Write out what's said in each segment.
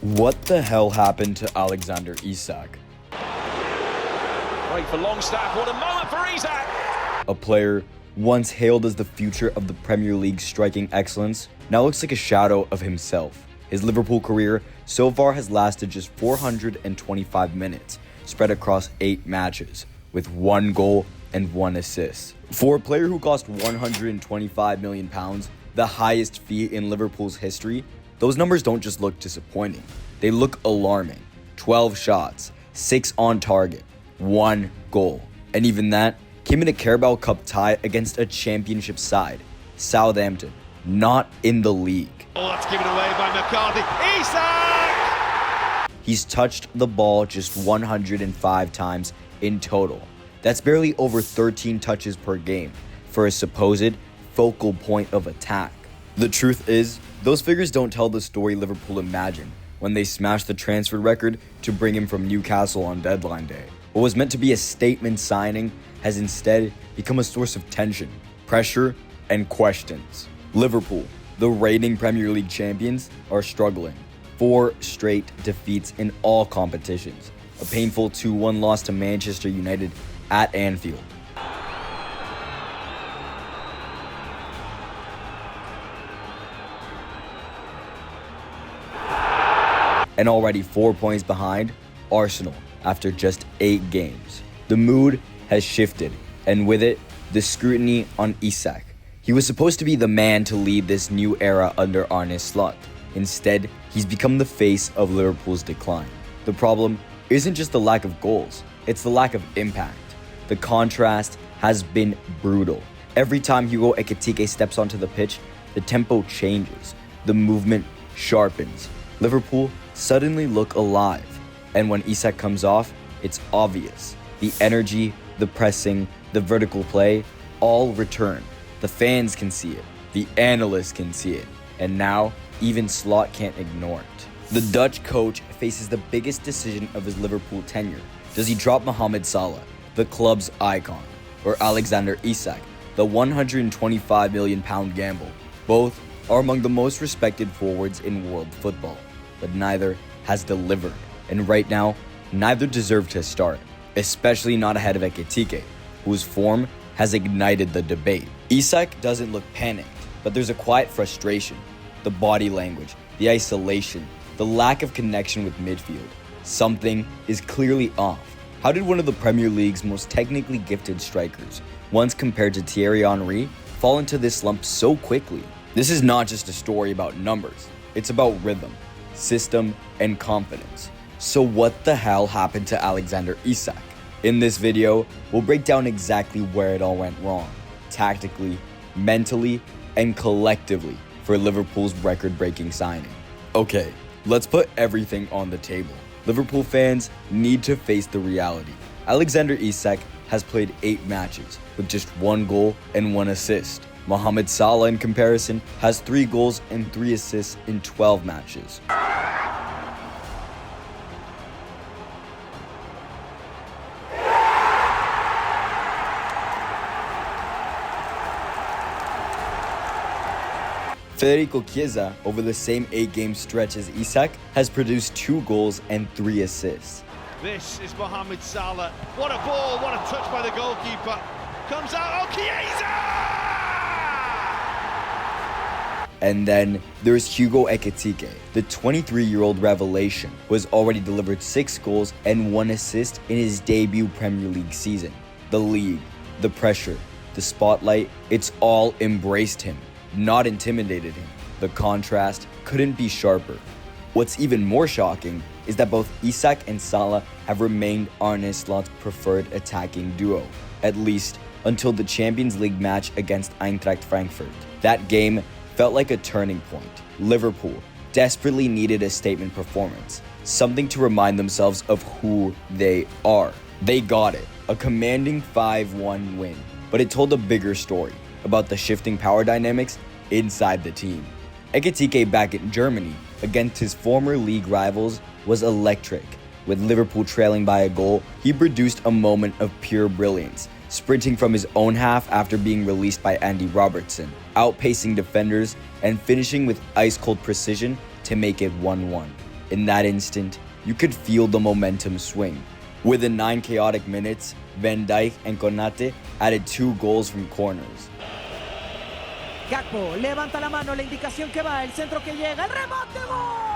What the hell happened to Alexander Isak? Great for Longstaff, what a moment for Isak! A player once hailed as the future of the Premier League's striking excellence now looks like a shadow of himself. His Liverpool career so far has lasted just 425 minutes, spread across 8 matches, with 1 goal and 1 assist. For a player who cost £125 million, the highest fee in Liverpool's history, those numbers don't just look disappointing. They look alarming. 12 shots, 6 on target, 1 goal. And even that came in a Carabao Cup tie against a championship side, Southampton, not in the league. Oh, that's given away by McCarthy. Isak! He's touched the ball just 105 times in total. That's barely over 13 touches per game for a supposed focal point of attack. The truth is, those figures don't tell the story Liverpool imagined when they smashed the transfer record to bring him from Newcastle on deadline day. What was meant to be a statement signing has instead become a source of tension, pressure, and questions. Liverpool, the reigning Premier League champions, are struggling. 4 straight defeats in all competitions. A painful 2-1 loss to Manchester United at Anfield. And already 4 points behind Arsenal after just 8 games. The mood has shifted, and with it, the scrutiny on Isak. He was supposed to be the man to lead this new era under Arne Slot. Instead, he's become the face of Liverpool's decline. The problem isn't just the lack of goals, it's the lack of impact. The contrast has been brutal. Every time Hugo Ekitike steps onto the pitch, the tempo changes, the movement sharpens. Liverpool suddenly look alive, and when Isak comes off, it's obvious. The energy, the pressing, the vertical play, all return. The fans can see it, the analysts can see it, and now even Slot can't ignore it. The Dutch coach faces the biggest decision of his Liverpool tenure. Does he drop Mohamed Salah, the club's icon, or Alexander Isak, the £125 million gamble? Both are among the most respected forwards in world football, but neither has delivered, and right now, neither deserve to start, especially not ahead of Ekitike, whose form has ignited the debate. Isak doesn't look panicked, but there's a quiet frustration. The body language, the isolation, the lack of connection with midfield. Something is clearly off. How did one of the Premier League's most technically gifted strikers, once compared to Thierry Henry, fall into this slump so quickly? This is not just a story about numbers. It's about rhythm, system, and confidence. So what the hell happened to Alexander Isak? In this video, we'll break down exactly where it all went wrong, tactically, mentally, and collectively for Liverpool's record-breaking signing. Okay, let's put everything on the table. Liverpool fans need to face the reality. Alexander Isak has played 8 matches with just 1 goal and 1 assist. Mohamed Salah, in comparison, has 3 goals and 3 assists in 12 matches. Federico Chiesa, over the same 8-game stretch as Isak, has produced 2 goals and 3 assists. This is Mohamed Salah. What a ball, what a touch by the goalkeeper. Comes out, oh, Chiesa! And then there's Hugo Ekitike. The 23-year-old revelation who has already delivered 6 goals and 1 assist in his debut Premier League season. The league, the pressure, the spotlight, it's all embraced him, not intimidated him. The contrast couldn't be sharper. What's even more shocking is that both Isak and Salah have remained Arne Slot's preferred attacking duo, at least until the Champions League match against Eintracht Frankfurt. That game felt like a turning point. Liverpool desperately needed a statement performance, something to remind themselves of who they are. They got it, a commanding 5-1 win, but it told a bigger story about the shifting power dynamics inside the team. Ekitike back in Germany against his former league rivals was electric. With Liverpool trailing by a goal, he produced a moment of pure brilliance, sprinting from his own half after being released by Andy Robertson, outpacing defenders and finishing with ice-cold precision to make it 1-1. In that instant, you could feel the momentum swing. Within 9 chaotic minutes, Van Dijk and Konate added 2 goals from corners. Gakpo levanta la mano, la indicación que va, el centro que llega, el rebote, gol!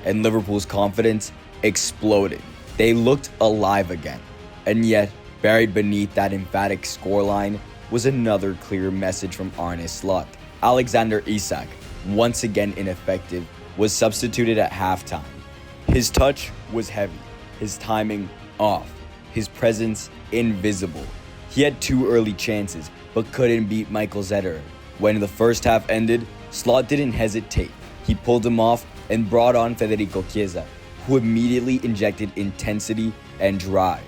And Liverpool's confidence exploded. They looked alive again. And yet, buried beneath that emphatic scoreline was another clear message from Arne Slot. Alexander Isak, once again ineffective, was substituted at halftime. His touch was heavy, his timing off, his presence invisible. He had 2 early chances, but couldn't beat Michael Zetterer. When the first half ended, Slot didn't hesitate. He pulled him off and brought on Federico Chiesa, who immediately injected intensity and drive.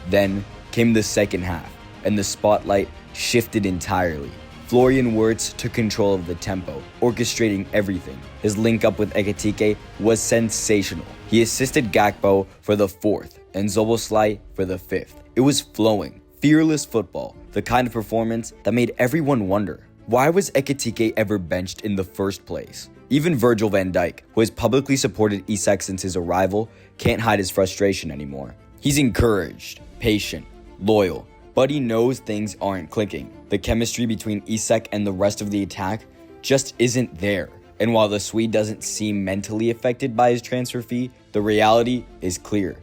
Then came the second half, and the spotlight shifted entirely. Florian Wirtz took control of the tempo, orchestrating everything. His link up with Ekitike was sensational. He assisted Gakpo for the 4th and Szoboszlai for the 5th. It was flowing, fearless football, the kind of performance that made everyone wonder, why was Ekitike ever benched in the first place? Even Virgil van Dijk, who has publicly supported Isak since his arrival, can't hide his frustration anymore. He's encouraged, patient, loyal, but he knows things aren't clicking. The chemistry between Isak and the rest of the attack just isn't there. And while the Swede doesn't seem mentally affected by his transfer fee, the reality is clear.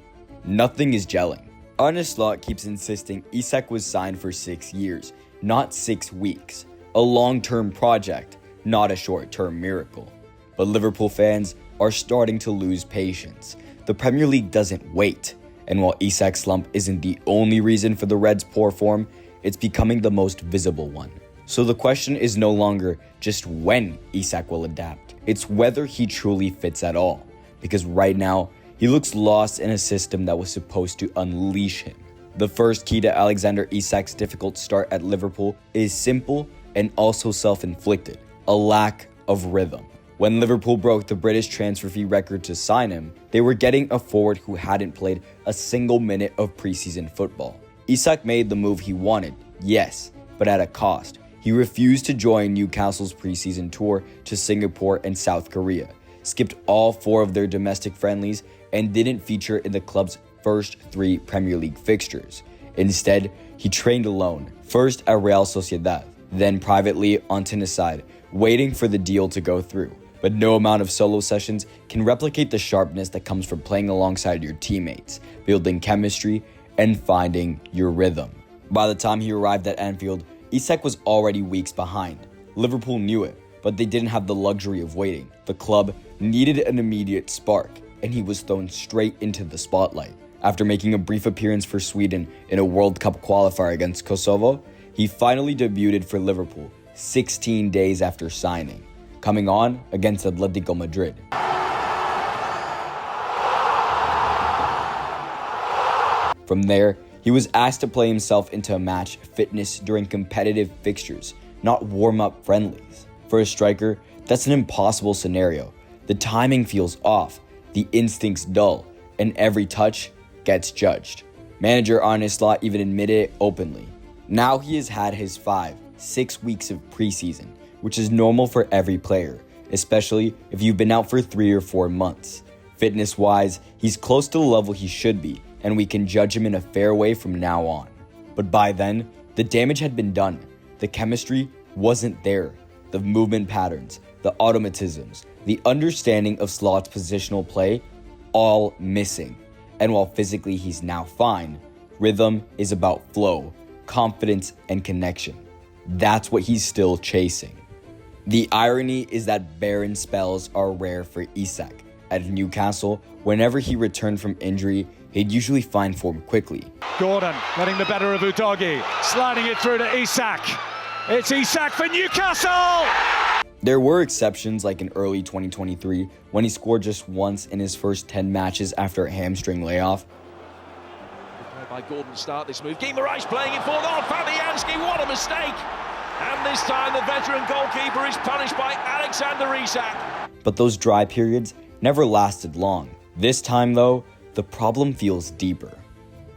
Nothing is gelling. Arne Slot keeps insisting Isak was signed for 6 years, not 6 weeks. A long-term project, not a short-term miracle. But Liverpool fans are starting to lose patience. The Premier League doesn't wait. And while Isak's slump isn't the only reason for the Reds' poor form, it's becoming the most visible one. So the question is no longer just when Isak will adapt. It's whether he truly fits at all. Because right now, he looks lost in a system that was supposed to unleash him. The first key to Alexander Isak's difficult start at Liverpool is simple and also self-inflicted: a lack of rhythm. When Liverpool broke the British transfer fee record to sign him, they were getting a forward who hadn't played a single minute of preseason football. Isak made the move he wanted, yes, but at a cost. He refused to join Newcastle's preseason tour to Singapore and South Korea, skipped all 4 of their domestic friendlies, and didn't feature in the club's first 3 Premier League fixtures. Instead, he trained alone, first at Real Sociedad, then privately on Tyneside, waiting for the deal to go through. But no amount of solo sessions can replicate the sharpness that comes from playing alongside your teammates, building chemistry, and finding your rhythm. By the time he arrived at Anfield, Isak was already weeks behind. Liverpool knew it, but they didn't have the luxury of waiting. The club needed an immediate spark, and he was thrown straight into the spotlight. After making a brief appearance for Sweden in a World Cup qualifier against Kosovo, he finally debuted for Liverpool 16 days after signing, coming on against Atletico Madrid. From there, he was asked to play himself into match fitness during competitive fixtures, not warm-up friendlies. For a striker, that's an impossible scenario. The timing feels off, the instincts dull, and every touch gets judged. Manager Arne Slot even admitted it openly. Now he has had his 5-6 weeks of preseason, which is normal for every player, especially if you've been out for 3 or 4 months. Fitness-wise, he's close to the level he should be, and we can judge him in a fair way from now on. But by then, the damage had been done. The chemistry wasn't there. The movement patterns, the automatisms, the understanding of Slot's positional play, all missing. And while physically he's now fine, rhythm is about flow, confidence, and connection. That's what he's still chasing. The irony is that barren spells are rare for Isak. At Newcastle, whenever he returned from injury, he'd usually find form quickly. Gordon getting the better of Udogie, sliding it through to Isak. It's Isak for Newcastle! There were exceptions, like in early 2023, when he scored just once in his first 10 matches after a hamstring layoff. By Gordon start this move. Guimaraes playing it forward. Oh, Fabianski, what a mistake! And this time the veteran goalkeeper is punished by Alexander Isak. But those dry periods never lasted long. This time, though, the problem feels deeper.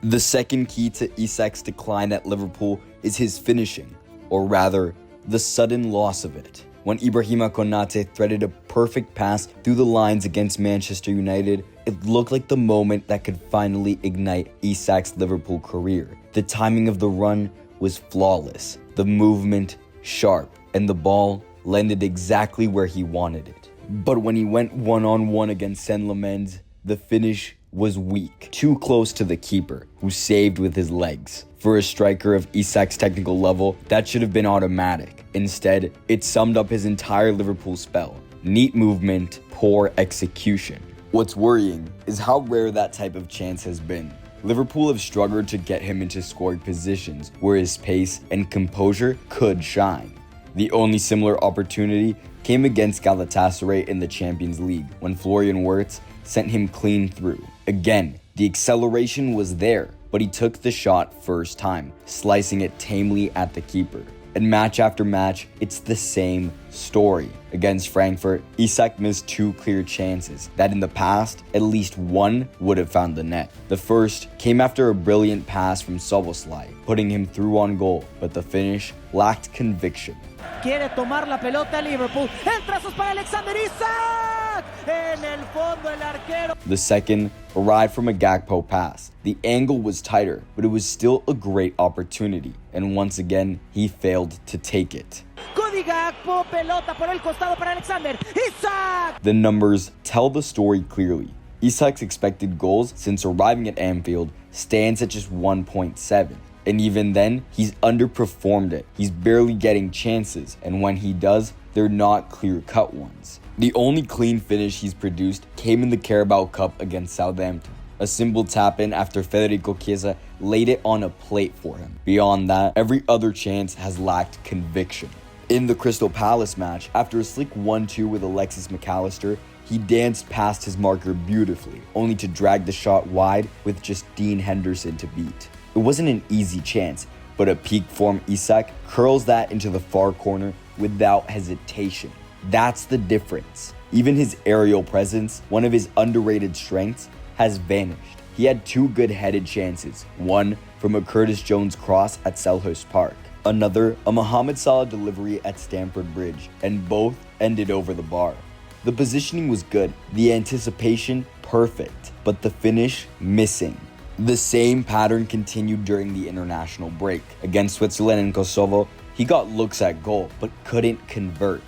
The second key to Isak's decline at Liverpool is his finishing, or rather, the sudden loss of it. When Ibrahima Konate threaded a perfect pass through the lines against Manchester United, it looked like the moment that could finally ignite Isak's Liverpool career. The timing of the run was flawless, the movement sharp, and the ball landed exactly where he wanted it. But when he went one-on-one against Sen Lamens, the finish was weak, too close to the keeper, who saved with his legs. For a striker of Isak's technical level, that should have been automatic. Instead, it summed up his entire Liverpool spell. Neat movement, poor execution. What's worrying is how rare that type of chance has been. Liverpool have struggled to get him into scoring positions where his pace and composure could shine. The only similar opportunity came against Galatasaray in the Champions League when Florian Wirtz sent him clean through. Again, the acceleration was there, but he took the shot first time, slicing it tamely at the keeper. And match after match, it's the same story. Against Frankfurt, Isak missed 2 clear chances that in the past, at least one would have found the net. The first came after a brilliant pass from Szoboszlai, putting him through on goal, but the finish lacked conviction. Quiere tomar la pelota Liverpool. El trazo es para Alexander Isak. En el fondo el arquero. The second arrived from a Gakpo pass. The angle was tighter, but it was still a great opportunity. And once again, he failed to take it. Cody Gakpo, pelota por el costado para Alexander Isak. The numbers tell the story clearly. Isak's expected goals since arriving at Anfield stands at just 1.7. And even then, he's underperformed it. He's barely getting chances, and when he does, they're not clear-cut ones. The only clean finish he's produced came in the Carabao Cup against Southampton. A simple tap-in after Federico Chiesa laid it on a plate for him. Beyond that, every other chance has lacked conviction. In the Crystal Palace match, after a slick 1-2 with Alexis McAllister, he danced past his marker beautifully, only to drag the shot wide with just Dean Henderson to beat. It wasn't an easy chance, but a peak form Isak curls that into the far corner without hesitation. That's the difference. Even his aerial presence, one of his underrated strengths, has vanished. He had 2 good headed chances, one from a Curtis Jones cross at Selhurst Park, another a Mohamed Salah delivery at Stamford Bridge, and both ended over the bar. The positioning was good, the anticipation perfect, but the finish missing. The same pattern continued during the international break. Against Switzerland and Kosovo, he got looks at goal, but couldn't convert.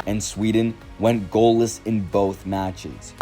And Sweden went goalless in both matches.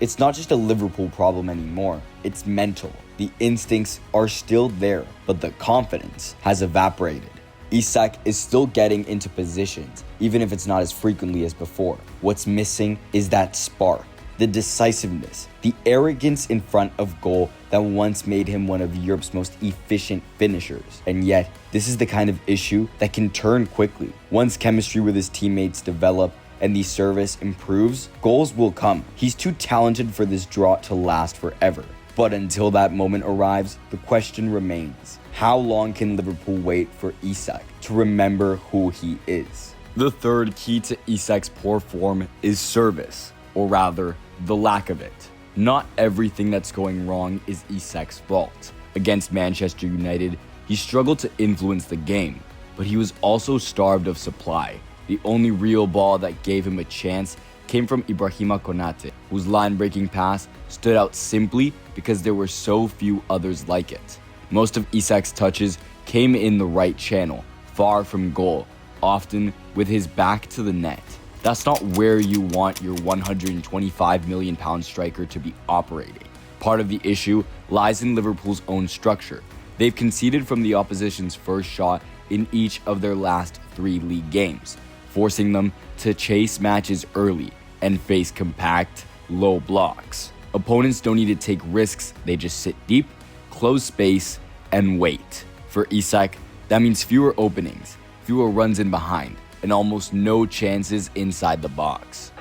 It's not just a Liverpool problem anymore, it's mental. The instincts are still there, but the confidence has evaporated. Isak is still getting into positions, even if it's not as frequently as before. What's missing is that spark, the decisiveness, the arrogance in front of goal that once made him one of Europe's most efficient finishers. And yet, this is the kind of issue that can turn quickly. Once chemistry with his teammates develop and the service improves, goals will come. He's too talented for this drought to last forever. But until that moment arrives, the question remains: how long can Liverpool wait for Isak to remember who he is? The third key to Isak's poor form is service, or rather, the lack of it. Not everything that's going wrong is Isak's fault. Against Manchester United, he struggled to influence the game, but he was also starved of supply. The only real ball that gave him a chance came from Ibrahima Konate, whose line-breaking pass stood out simply because there were so few others like it. Most of Isak's touches came in the right channel, far from goal, often with his back to the net. That's not where you want your £125 million striker to be operating. Part of the issue lies in Liverpool's own structure. They've conceded from the opposition's first shot in each of their last 3 league games, forcing them to chase matches early and face compact, low blocks. Opponents don't need to take risks, they just sit deep, close space, and wait. For Isak, that means fewer openings, fewer runs in behind, and almost no chances inside the box.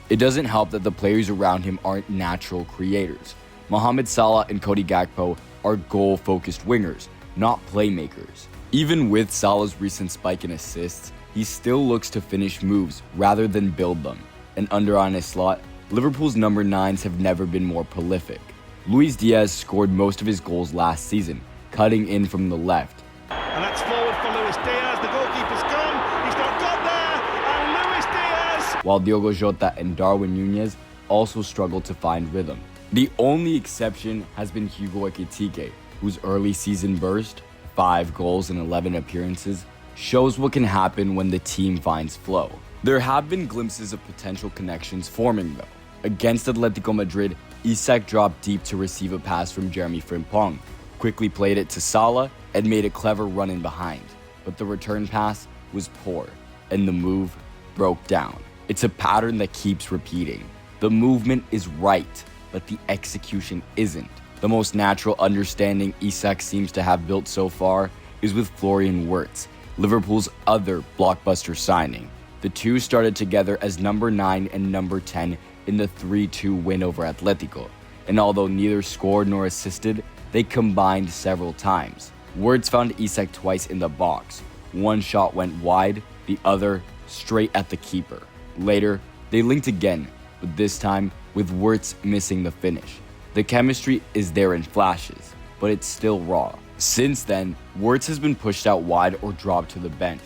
It doesn't help that the players around him aren't natural creators. Mohamed Salah and Cody Gakpo are goal-focused wingers, not playmakers. Even with Salah's recent spike in assists, he still looks to finish moves rather than build them. And under on his slot, Liverpool's number 9s have never been more prolific. Luis Diaz scored most of his goals last season, cutting in from the left. And that's forward for Luis Diaz. The goalkeeper's gone. He's not got there. And Luis Diaz. While Diogo Jota and Darwin Núñez also struggle to find rhythm. The only exception has been Hugo Ekitike, whose early season burst, 5 goals and 11 appearances, shows what can happen when the team finds flow. There have been glimpses of potential connections forming though. Against Atletico Madrid, Isak dropped deep to receive a pass from Jeremy Frimpong, quickly played it to Salah and made a clever run in behind. But the return pass was poor, and the move broke down. It's a pattern that keeps repeating. The movement is right, but the execution isn't. The most natural understanding Isak seems to have built so far is with Florian Wirtz, Liverpool's other blockbuster signing. The two started together as number 9 and number 10 in the 3-2 win over Atletico, and although neither scored nor assisted, they combined several times. Wirtz found Isak twice in the box. One shot went wide, the other straight at the keeper. Later, they linked again, but this time with Wirtz missing the finish. The chemistry is there in flashes, but it's still raw. Since then, Wirtz has been pushed out wide or dropped to the bench,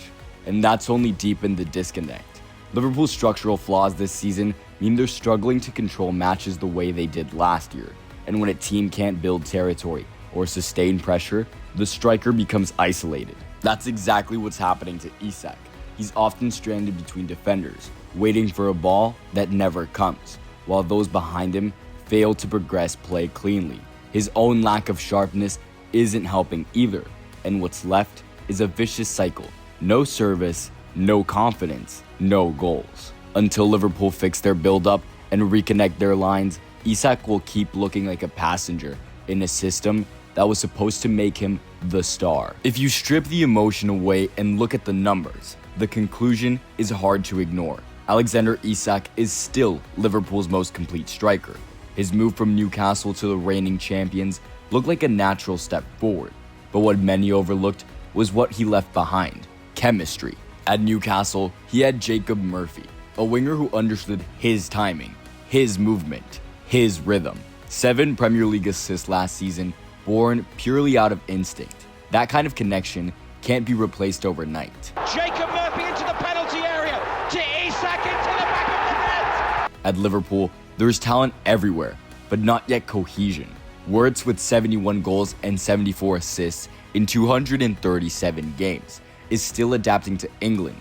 and that's only deepened the disconnect. Liverpool's structural flaws this season mean they're struggling to control matches the way they did last year, and when a team can't build territory or sustain pressure, the striker becomes isolated. That's exactly what's happening to Isak. He's often stranded between defenders, waiting for a ball that never comes, while those behind him fail to progress play cleanly. His own lack of sharpness isn't helping either, and what's left is a vicious cycle. No service, no confidence, no goals. Until Liverpool fix their build-up and reconnect their lines, Isak will keep looking like a passenger in a system that was supposed to make him the star. If you strip the emotion away and look at the numbers, the conclusion is hard to ignore. Alexander Isak is still Liverpool's most complete striker. His move from Newcastle to the reigning champions looked like a natural step forward, but what many overlooked was what he left behind: chemistry. At Newcastle, he had Jacob Murphy, a winger who understood his timing, his movement, his rhythm. 7 Premier League assists last season, born purely out of instinct. That kind of connection can't be replaced overnight. Jacob Murphy into the penalty area, to Isak into the back of the net. At Liverpool, there's talent everywhere, but not yet cohesion. Wirtz, with 71 goals and 74 assists in 237 games, is still adapting to England.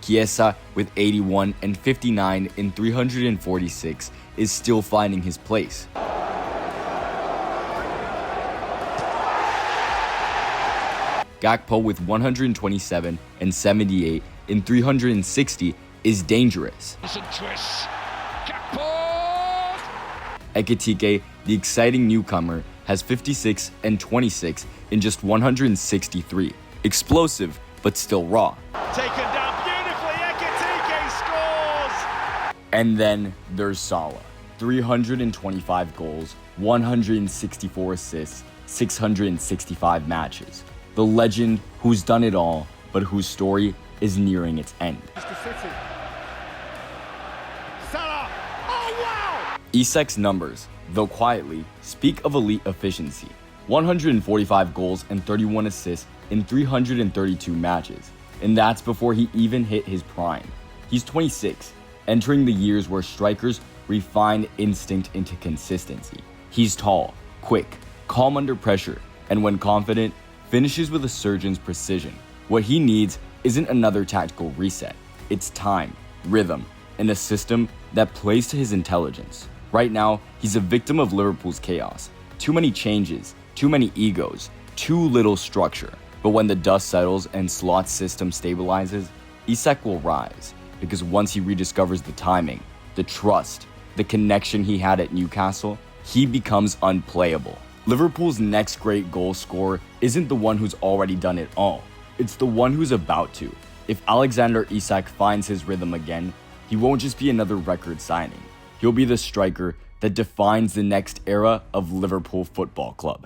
Chiesa, with 81 and 59 in 346, is still finding his place. Gakpo, with 127 and 78 in 360, is dangerous. Ekitike, the exciting newcomer, has 56 and 26 in just 163. Explosive, but still raw. Taken down beautifully. Ekitike scores. And then there's Salah. 325 goals, 164 assists, 665 matches. The legend who's done it all, but whose story is nearing its end. Salah. Oh, wow! Isak's numbers, though quietly, speak of elite efficiency. 145 goals and 31 assists in 332 matches. And that's before he even hit his prime. He's 26, entering the years where strikers refine instinct into consistency. He's tall, quick, calm under pressure, and when confident, finishes with a surgeon's precision. What he needs isn't another tactical reset. It's time, rhythm, and a system that plays to his intelligence. Right now, he's a victim of Liverpool's chaos. Too many changes, too many egos, too little structure. But when the dust settles and Slot's system stabilizes, Isak will rise. Because once he rediscovers the timing, the trust, the connection he had at Newcastle, he becomes unplayable. Liverpool's next great goal scorer isn't the one who's already done it all. It's the one who's about to. If Alexander Isak finds his rhythm again, he won't just be another record signing. He'll be the striker that defines the next era of Liverpool Football Club.